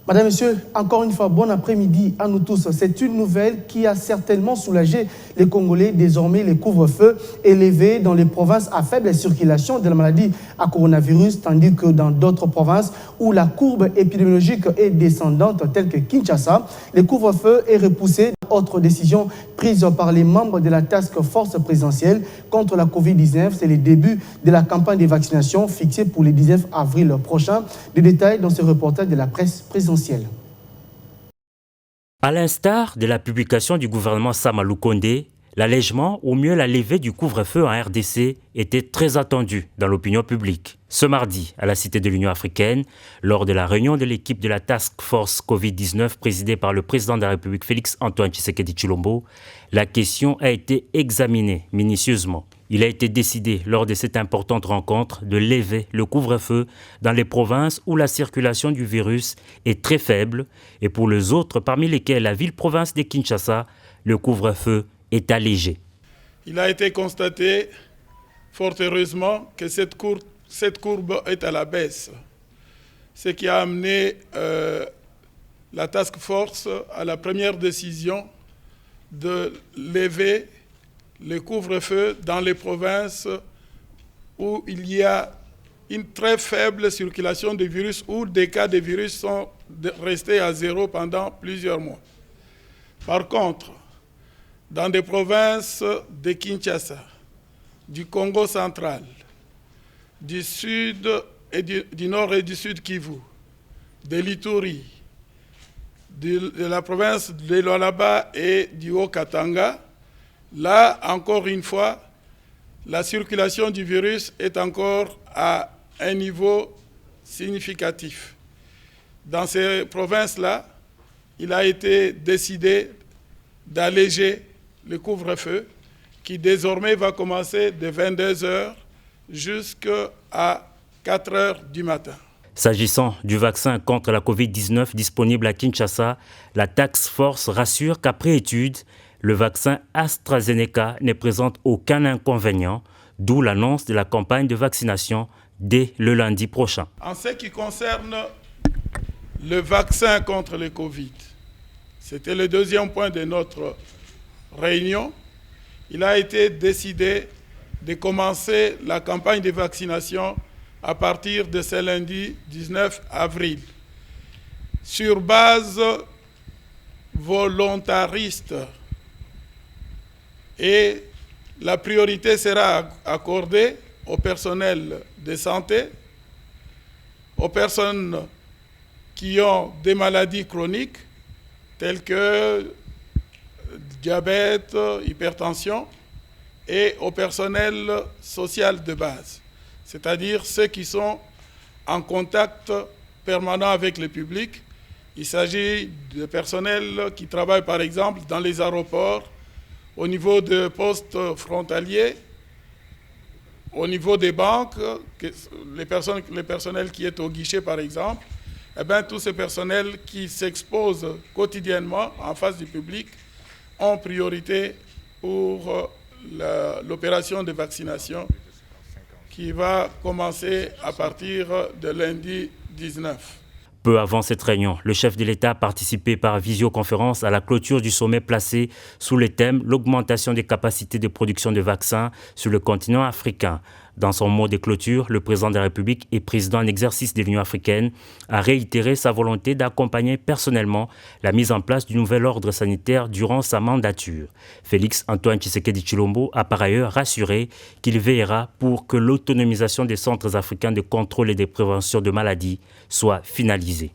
Madame, Monsieur, encore une fois, bon après-midi à nous tous. C'est une nouvelle qui a certainement soulagé les Congolais. Désormais, les couvre-feux élevés dans les provinces à faible circulation de la maladie à coronavirus, tandis que dans d'autres provinces où la courbe épidémiologique est descendante, telles que Kinshasa, le couvre-feu est repoussé. Autre décision prise par les membres de la task force présidentielle contre la COVID-19, c'est le début de la campagne de vaccination fixée pour le 19 avril prochain. Des détails dans ce reportage de la presse présidentielle. À l'instar de la publication du gouvernement Sama Lukonde, l'allègement ou mieux la levée du couvre-feu en RDC était très attendu dans l'opinion publique. Ce mardi, à la Cité de l'Union africaine, lors de la réunion de l'équipe de la Task Force Covid-19 présidée par le président de la République Félix-Antoine Tshisekedi Tshilombo, la question a été examinée minutieusement. Il a été décidé lors de cette importante rencontre de lever le couvre-feu dans les provinces où la circulation du virus est très faible et pour les autres, parmi lesquelles la ville-province de Kinshasa, le couvre-feu est allégé. Il a été constaté, fort heureusement, que cette courbe est à la baisse, ce qui a amené la task force à la première décision de lever le couvre-feu dans les provinces où il y a une très faible circulation de virus, où des cas de virus sont restés à zéro pendant plusieurs mois. Par contre, dans des provinces de Kinshasa, du Congo central, du sud et du nord et du sud Kivu, de l'Ituri, de la province de Lualaba et du Haut-Katanga, là, encore une fois, la circulation du virus est encore à un niveau significatif. Dans ces provinces-là, il a été décidé d'alléger le couvre-feu qui désormais va commencer de 22 h jusqu'à 4 h du matin. S'agissant du vaccin contre la COVID-19 disponible à Kinshasa, la Task Force rassure qu'après étude, le vaccin AstraZeneca ne présente aucun inconvénient, d'où l'annonce de la campagne de vaccination dès le lundi prochain. En ce qui concerne le vaccin contre le Covid, c'était le deuxième point de notre réunion. Il a été décidé de commencer la campagne de vaccination à partir de ce lundi 19 avril, sur base volontariste. Et la priorité sera accordée au personnel de santé, aux personnes qui ont des maladies chroniques telles que diabète, hypertension, et au personnel social de base, c'est-à-dire ceux qui sont en contact permanent avec le public. Il s'agit de personnel qui travaille par exemple dans les aéroports, au niveau de postes frontaliers, au niveau des banques, le personnel qui est au guichet par exemple, eh bien, tous ces personnels qui s'exposent quotidiennement en face du public ont priorité pour l'opération de vaccination qui va commencer à partir de lundi 19. Peu avant cette réunion, le chef de l'État a participé par visioconférence à la clôture du sommet placé sous le thème « L'augmentation des capacités de production de vaccins sur le continent africain ». Dans son mot de clôture, le président de la République et président en exercice de l'Union africaine a réitéré sa volonté d'accompagner personnellement la mise en place du nouvel ordre sanitaire durant sa mandature. Félix-Antoine Tshisekedi Tshilombo a par ailleurs rassuré qu'il veillera pour que l'autonomisation des centres africains de contrôle et de prévention de maladies soit finalisée.